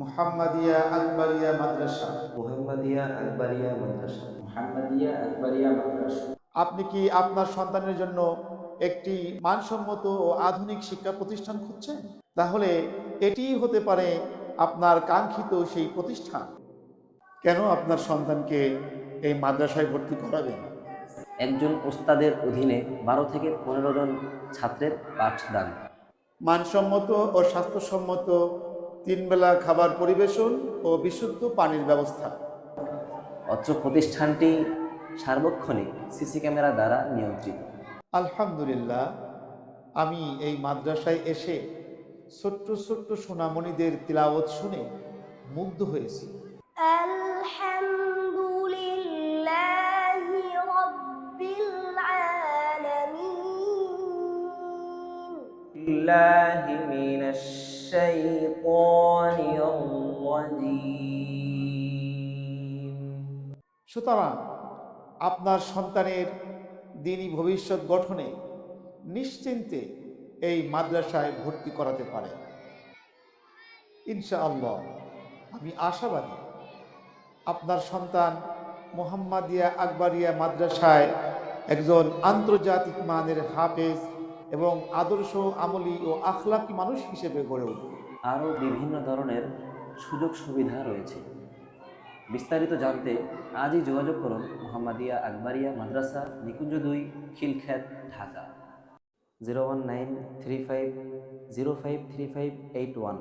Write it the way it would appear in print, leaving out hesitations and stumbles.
মুহাম্মাদিয়া আকবরিয়া মাদ্রাসা। মুহাম্মাদিয়া আকবরিয়া মাদ্রাসা। মুহাম্মাদিয়া আকবরিয়া মাদ্রাসা। আপনি কি আপনার সন্তানের জন্য একটি মানসম্মত ও আধুনিক শিক্ষা প্রতিষ্ঠান খুঁজছেন? তাহলে এটিই হতে পারে আপনার কাঙ্ক্ষিত সেই প্রতিষ্ঠান। কেন আপনার সন্তানকে এই মাদ্রাসায় ভর্তি করাবেন? একজন ওস্তাদের অধীনে 12 থেকে 15 জন ছাত্রের পাঠদান, মানসম্মত ও স্বাস্থ্যসম্মত 3 বেলা খাবার পরিবেশন ও বিশুদ্ধ পানির ব্যবস্থা। অত্র প্রতিষ্ঠানটি সার্বক্ষণিক সিসি ক্যামেরা দ্বারা নিয়ন্ত্রিত। আলহামদুলিল্লাহ, আমি এই মাদ্রাসায় এসে ছোট্ট ছোট্ট সোনামণিদের তিলাওয়াত শুনে মুগ্ধ হয়েছি। আলহামদুলিল্লাহি রাব্বিল আলামিন। বিল্লাহি মিনাশ শাইতানির রাজীম। সুতরাং আপনার সন্তানের দিনী ভবিষ্যৎ গঠনে নিশ্চিন্তে এই মাদ্রাসায় ভর্তি করাতে পারে। ইনশাআল্লাহ আমি আশাবাদী আপনার সন্তান মুহাম্মাদিয়া আকবরিয়া মাদ্রাসায় একজন আন্তর্জাতিক মানের হাফেজ এবং আদর্শ, আমলী ও আখলাকি মানুষ হিসেবে গড়ে উঠবে। আরও বিভিন্ন ধরনের সুযোগ সুবিধা রয়েছে। বিস্তারিত জানতে আজই যোগাযোগ করুন মুহাম্মাদিয়া আকবরিয়া মাদ্রাসা, নিকুঞ্জ 2, খিলখ্যাত, ঢাকা। 01935053581।